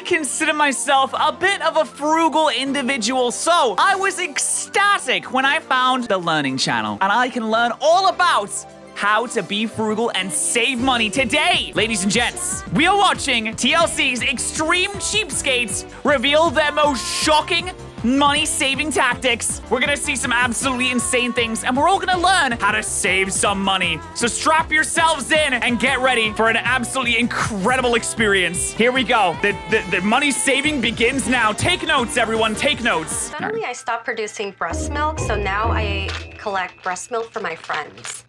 consider myself a bit of a frugal individual, so I was ecstatic when I found the Learning Channel, and I can learn all about how to be frugal and save money today. Ladies and gents, we are watching TLC's Extreme Cheapskates reveal their most shocking money-saving tactics. We're gonna see some absolutely insane things, and we're all gonna learn how to save some money. So strap yourselves in and get ready for an absolutely incredible experience. Here we go. The money saving begins now. Take notes, everyone. Take notes. Suddenly, I stopped producing breast milk, so now I collect breast milk for my friends.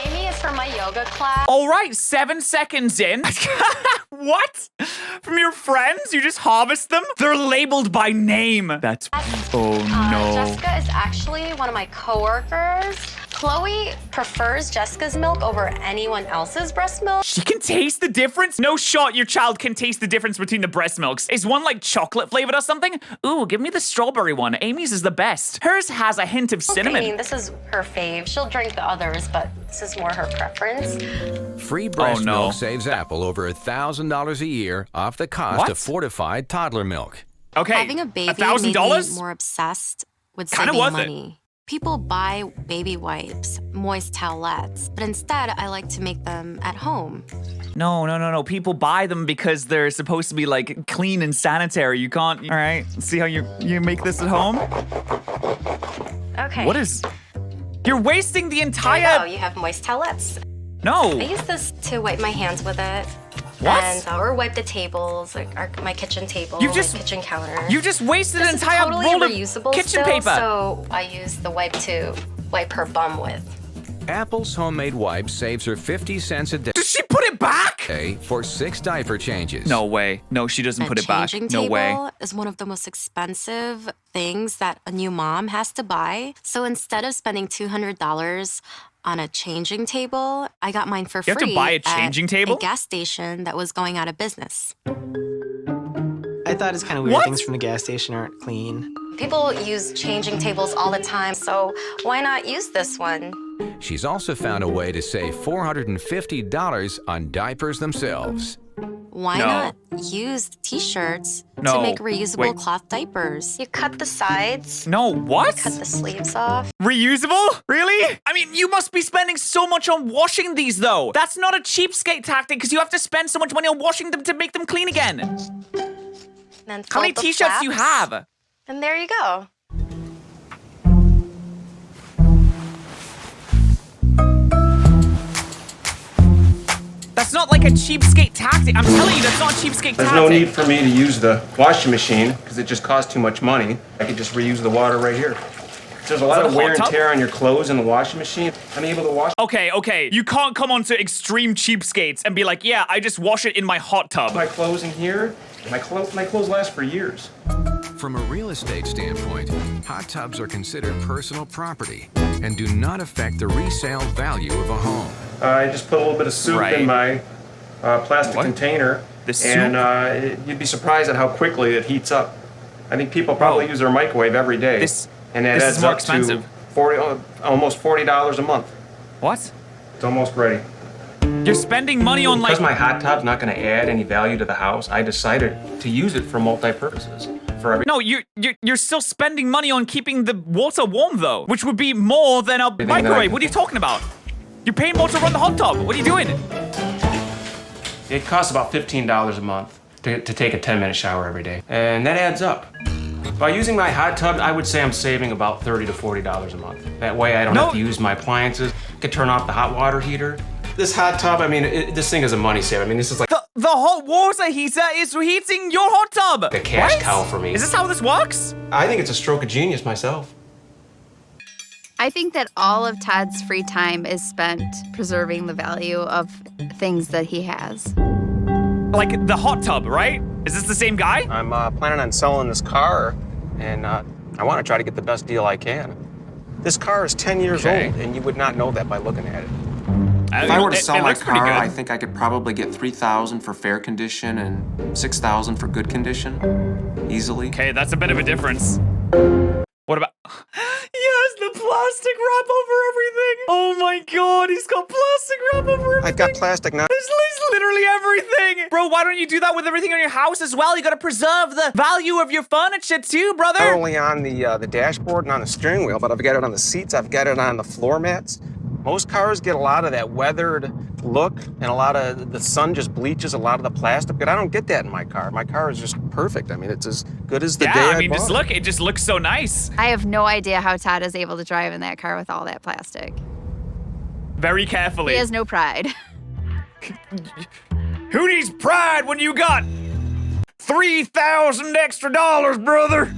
Amy is from my yoga class. All right, 7 seconds in. What? From your friends? You just harvest them? They're labeled by name. That's... Oh, no. Jessica is actually one of my coworkers. Chloe prefers Jessica's milk over anyone else's breast milk. She can taste the difference? No shot your child can taste the difference between the breast milks. Is one like chocolate flavored or something? Ooh, give me the strawberry one. Amy's is the best. Hers has a hint of cinnamon. I mean, this is her fave. She'll drink the others, but this is more her preference. Free breast milk saves Apple over $1,000 a year off the cost of fortified toddler milk. Okay, having a baby $1,000? made me more obsessed with saving money. People buy baby wipes, moist towelettes, but instead I like to make them at home. No. People buy them because they're supposed to be like clean and sanitary. You can't. All right, see how you make this at home? Okay. What is? You're wasting the entire. There you go. You have moist towelettes. No. I use this to wipe my hands with it. What? And or wipe the tables, like my kitchen table, my kitchen counter. You just wasted an entire totally roll of reusable kitchen still, paper. So I use the wipe to wipe her bum with. Apple's homemade wipe saves her 50 cents a day. Does she put it back? For 6 diaper changes. No way. No, she doesn't put it back. No way. A changing table is one of the most expensive things that a new mom has to buy. So instead of spending $200 on a changing table, I got mine for free. You have to buy a changing table? A gas station that was going out of business. I thought it's kind of weird things from the gas station aren't clean. People use changing tables all the time, so why not use this one? She's also found a way to save $450 on diapers themselves. Why not use t-shirts to make reusable cloth diapers? You cut the sides. No, what? Cut the sleeves off. Reusable? Really? I mean, you must be spending so much on washing these, though. That's not a cheapskate tactic, because you have to spend so much money on washing them to make them clean again. Then how many t-shirts do you have? And there you go. That's not like a cheapskate tactic. I'm telling you, that's not a cheapskate tactic. There's no need for me to use the washing machine because it just costs too much money. I could just reuse the water right here. There's a lot of wear and tear on your clothes in the washing machine. I'm able to wash. Okay. You can't come onto Extreme Cheapskates and be like, yeah, I just wash it in my hot tub. My clothes in here, my clothes last for years. From a real estate standpoint, hot tubs are considered personal property and do not affect the resale value of a home. I just put a little bit of soup in my plastic container, and you'd be surprised at how quickly it heats up. I think people probably use their microwave every day, and it adds up to almost $40 a month. What? It's almost ready. You're spending money on Because my hot tub's not going to add any value to the house, I decided to use it for multi-purposes. No, you're still spending money on keeping the water warm, though, which would be more than a microwave. What are you talking about? You're paying more to run the hot tub. What are you doing? It costs about $15 a month to take a 10-minute shower every day, and that adds up. By using my hot tub, I would say I'm saving about $30 to $40 a month. That way I don't have to use my appliances. I can turn off the hot water heater. This hot tub, I mean, this thing is a money saver. I mean, this is like... The hot water heater is heating your hot tub. The cash cow for me. Is this how this works? I think it's a stroke of genius myself. I think that all of Todd's free time is spent preserving the value of things that he has. Like the hot tub, right? Is this the same guy? I'm planning on selling this car, and I want to try to get the best deal I can. This car is 10 years old, and you would not know that by looking at it. If I were to sell my car, I think I could probably get $3,000 for fair condition and $6,000 for good condition, easily. Okay, that's a bit of a difference. What about? Yes, the plastic wrap over everything. Oh my god, he's got plastic wrap over everything. I've got plastic now. It's literally everything. Bro, why don't you do that with everything in your house as well? You gotta preserve the value of your furniture too, brother. Not only on the dashboard and on the steering wheel, but I've got it on the seats, I've got it on the floor mats. Most cars get a lot of that weathered look, and a lot of the sun just bleaches a lot of the plastic, but I don't get that in my car. My car is just perfect. I mean, it's as good as the day I bought just it. look, it just looks so nice. I have no idea how Todd is able to drive in that car with all that plastic. Very carefully. He has no pride. Who needs pride when you got $3,000 extra, brother?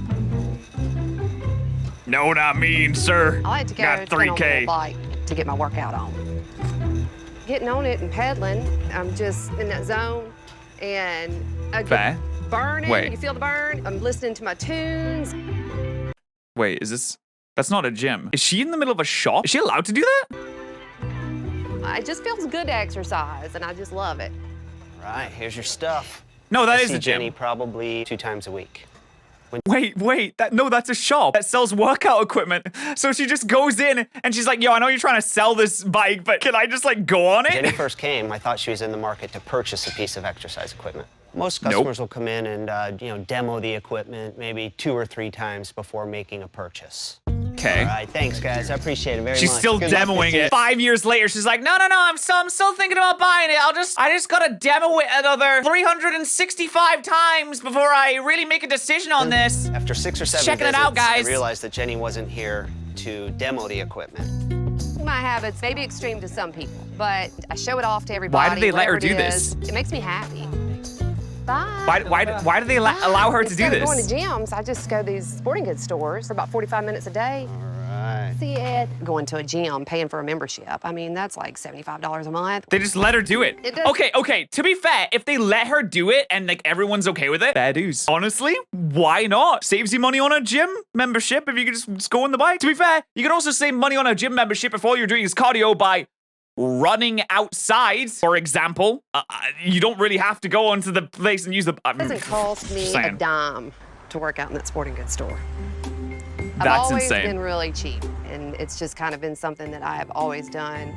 Know what I mean, sir? I like to go got to an old 3K. bike to get my workout on. Getting on it and pedaling, I'm just in that zone, and I Fair. get burning. Wait. You feel the burn. I'm listening to my tunes. Wait, is this? That's not a gym. Is she in the middle of a shop? Is she allowed to do that? It just feels good to exercise, and I just love it. Right, here's your stuff. No, that I is see a gym. Jenny probably 2 times a week. Wait, that's a shop that sells workout equipment. So she just goes in and she's like, yo, I know you're trying to sell this bike, but can I just like go on When Jenny it? first came, I thought she was in the market to purchase a piece of exercise equipment. Most customers will come in and demo the equipment maybe 2 or 3 times before making a purchase. Okay. All right, thanks guys, I appreciate it very much. She's still Good luck demoing with you. it. 5 years later, she's like, no, I'm still thinking about buying it. I just gotta demo it another 365 times before I really make a decision on this. After 6 or 7 Checking it visits, out, guys. I realized that Jenny wasn't here to demo the equipment. My habits may be extreme to some people, but I show it off to everybody. Why did they let her whatever do it is. this? It makes me happy. Bye. Why do they allow her to do Instead of this? going to gyms, I just go to these sporting goods stores for about 45 minutes a day. Right. See it. Going to a gym, paying for a membership. I mean, that's like $75 a month. They just let her do it. It does- Okay, to be fair, if they let her do it and like everyone's okay with it, fair dues. Honestly, why not? Saves you money on a gym membership if you can just go on the bike. To be fair, you can also save money on a gym membership if all you're doing is cardio by running outside, for example. You don't really have to go onto the place and use the... It doesn't cost me a dime to work out in that sporting goods store. I've That's always insane. been really cheap, and it's just kind of been something that I have always done.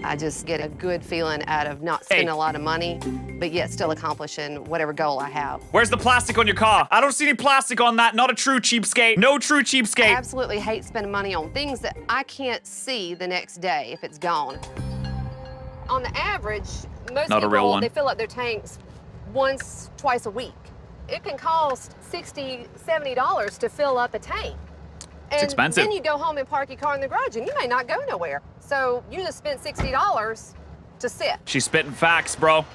I just get a good feeling out of not spending a lot of money, but yet still accomplishing whatever goal I have. Where's the plastic on your car? I don't see any plastic on that. Not a true cheapskate. No true I cheapskate. absolutely hate spending money on things that I can't see the next day if it's gone. On the average, most Not a people, real one. they fill up their tanks once, twice a week. It can cost $60, $70 to fill up a tank. And expensive. then you go home and park your car in the garage, and you may not go nowhere. So you just spent $60 to sit. She's spitting facts, bro.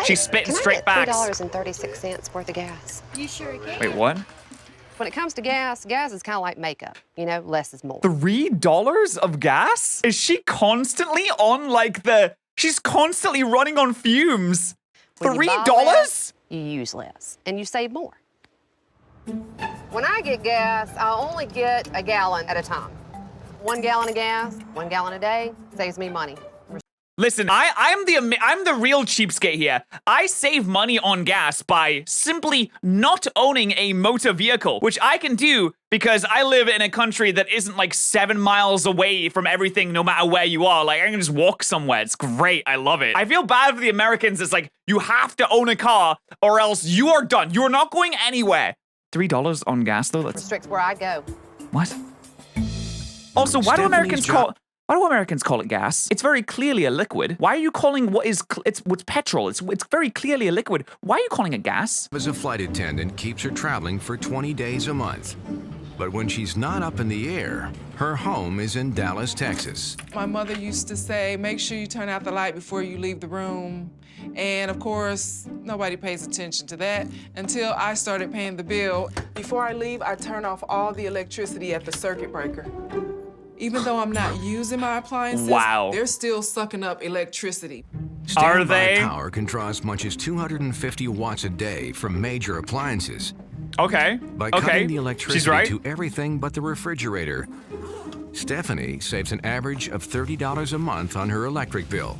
She's spitting straight facts. $3.36 worth of gas. You sure can. Wait, what? When it comes to gas is kind of like makeup. You know, less is more. $3 of gas? Is she constantly on like the... She's constantly running on fumes. When you buy $3? less, you use less, and you save more. When I get gas, I only get a gallon at a time. 1 gallon of gas, 1 gallon a day, saves me money. Listen, I'm the real cheapskate here. I save money on gas by simply not owning a motor vehicle, which I can do because I live in a country that isn't like 7 miles away from everything no matter where you are. Like I can just walk somewhere. It's great. I love it. I feel bad for the Americans. It's like you have to own a car or else you are done. You're not going anywhere. $3 on gas though? That's Restricts where I go. what? Also, why do Stephanie's Americans job- Why do Americans call it gas? It's very clearly a liquid. Why are you calling what is it's petrol? It's very clearly a liquid. Why are you calling it gas? As a flight attendant keeps her traveling for 20 days a month. But when she's not up in the air, her home is in Dallas, Texas. My mother used to say, make sure you turn out the light before you leave the room. And of course, nobody pays attention to that until I started paying the bill. Before I leave, I turn off all the electricity at the circuit breaker. Even though I'm not using my appliances, Wow. they're still sucking up electricity. Are Standby they? power can draw as much as 250 watts a day from major appliances. Okay. By okay. cutting the She's electricity right. to everything but the refrigerator, Stephanie saves an average of $30 a month on her electric bill.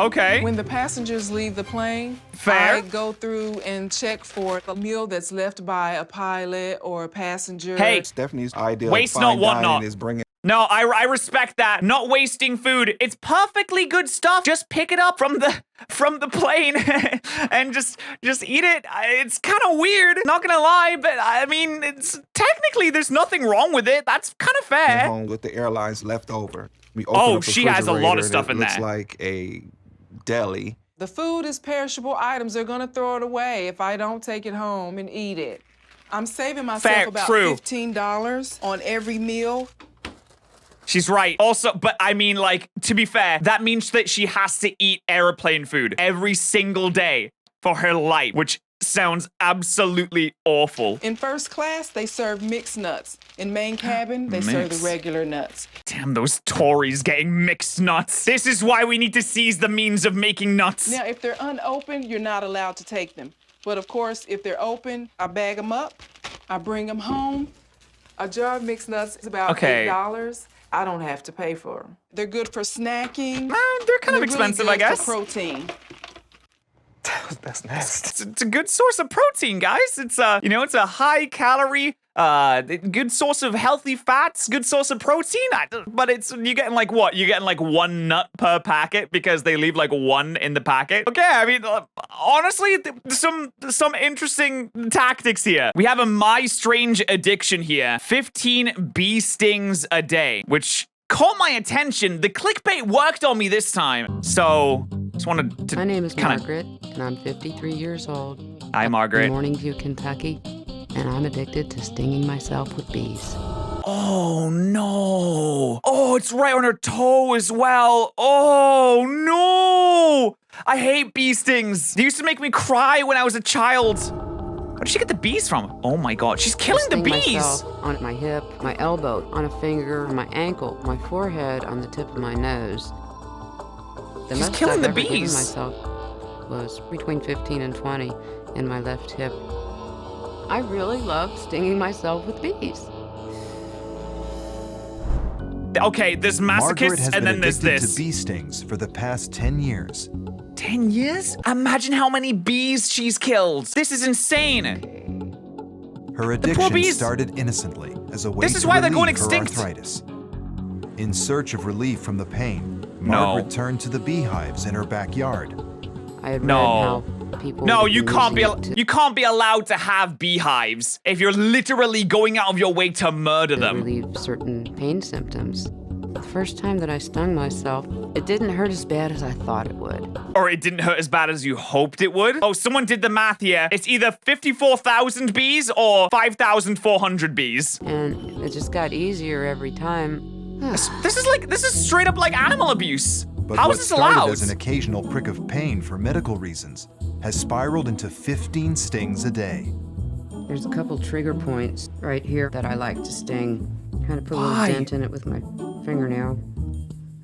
Okay. When the passengers leave the plane, Fair. I go through and check for a meal that's left by a pilot or a passenger. Hey, Stephanie's idea waste of not, fine want dining not. is bringing. No, I respect that. Not wasting food. It's perfectly good stuff. Just pick it up from the plane and just eat it. It's kind of weird, not gonna lie, but I mean, it's technically there's nothing wrong with it. That's kind of fair. Home with the airlines left over. We open up the she has a lot of refrigerator stuff and in it looks there. like a deli. The food is perishable items. They're gonna throw it away if I don't take it home and eat it. I'm saving myself Fair, about true. $15 on every meal. She's right. Also, but I mean, like, to be fair, that means that she has to eat airplane food every single day for her life, which sounds absolutely awful. In first class, they serve mixed nuts. In main cabin, they serve the Mixed. regular nuts. Damn, those Tories getting mixed nuts. This is why we need to seize the means of making nuts. Now, if they're unopened, you're not allowed to take them. But of course, if they're open, I bag them up, I bring them home. A jar of mixed nuts is about $8. I don't have to pay for them. They're good for snacking. They're kind of They're expensive, really I good guess. for protein. That's next. It's a good source of protein, guys. It's it's a high calorie, good source of healthy fats, good source of protein. But you're getting like what? You're getting like one nut per packet because they leave like one in the packet. Okay, I mean, honestly, some interesting tactics here. We have a My Strange Addiction here. 15 bee stings a day, which caught my attention. The clickbait worked on me this time. So, just wanted to My name is kinda... Margaret, and I'm 53 years old. Hi, Margaret. In Morningview, Kentucky, and I'm addicted to stinging myself with bees. Oh, no. Oh, it's right on her toe as well. Oh, no. I hate bee stings. They used to make me cry when I was a child. Where did she get the bees from? Oh my god, she's killing the Sting bees! myself on my hip, my elbow, on a finger, my ankle, my forehead, on the tip of my nose. The She's most killing I've the ever given bees. myself was between 15 and 20 in my left hip. I really love stinging myself with bees. Okay, there's Margaret has masochists, been and then there's addicted this. to bee stings for the past 10 years. 10 years? Imagine how many bees she's killed. This is insane. Her poor addiction bees. started innocently as a way This is to why they're relieve going her extinct. arthritis. In search of relief from the pain, Margaret turned to the beehives in her backyard. I had read No. how people No, would you be can't be using it to you can't be allowed to have beehives if you're literally going out of your way to murder them. relieve certain pain symptoms. The first time that I stung myself, it didn't hurt as bad as I thought it would. Or it didn't hurt as bad as you hoped it would. Oh, someone did the math here. It's either 54,000 bees or 5,400 bees. And it just got easier every time. This is straight up like animal abuse. But How what is this started allowed? as an occasional prick of pain for medical reasons has spiraled into 15 stings a day. There's a couple trigger points right here that I like to sting. Kind of put a Why? little dent in it with my fingernail.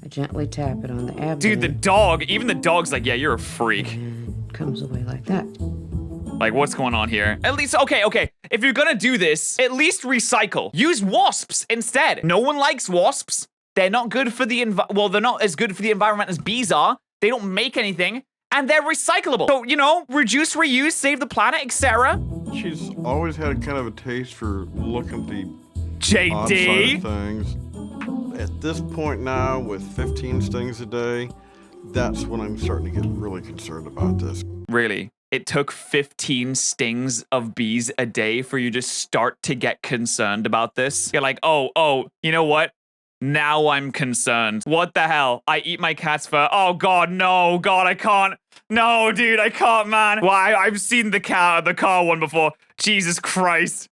I gently tap it on the abdomen. Dude, the dog, even the dog's like, yeah, you're a freak. And it comes away like that. Like, what's going on here? At least, okay. If you're gonna do this, at least recycle. Use wasps instead. No one likes wasps. They're not good for the well, they're not as good for the environment as bees are. They don't make anything, and they're recyclable. So, reduce, reuse, save the planet, etc. She's always had kind of a taste for looking at the odd side JD? of things. At this point now, with 15 stings a day, that's when I'm starting to get really concerned about this. Really? It took 15 stings of bees a day for you to start to get concerned about this? You're like, oh, you know what? Now I'm concerned. What the hell? I eat my cat's fur. Oh, God, no. God, I can't. No, dude, I can't, man. Well, I've seen the car one before. Jesus Christ.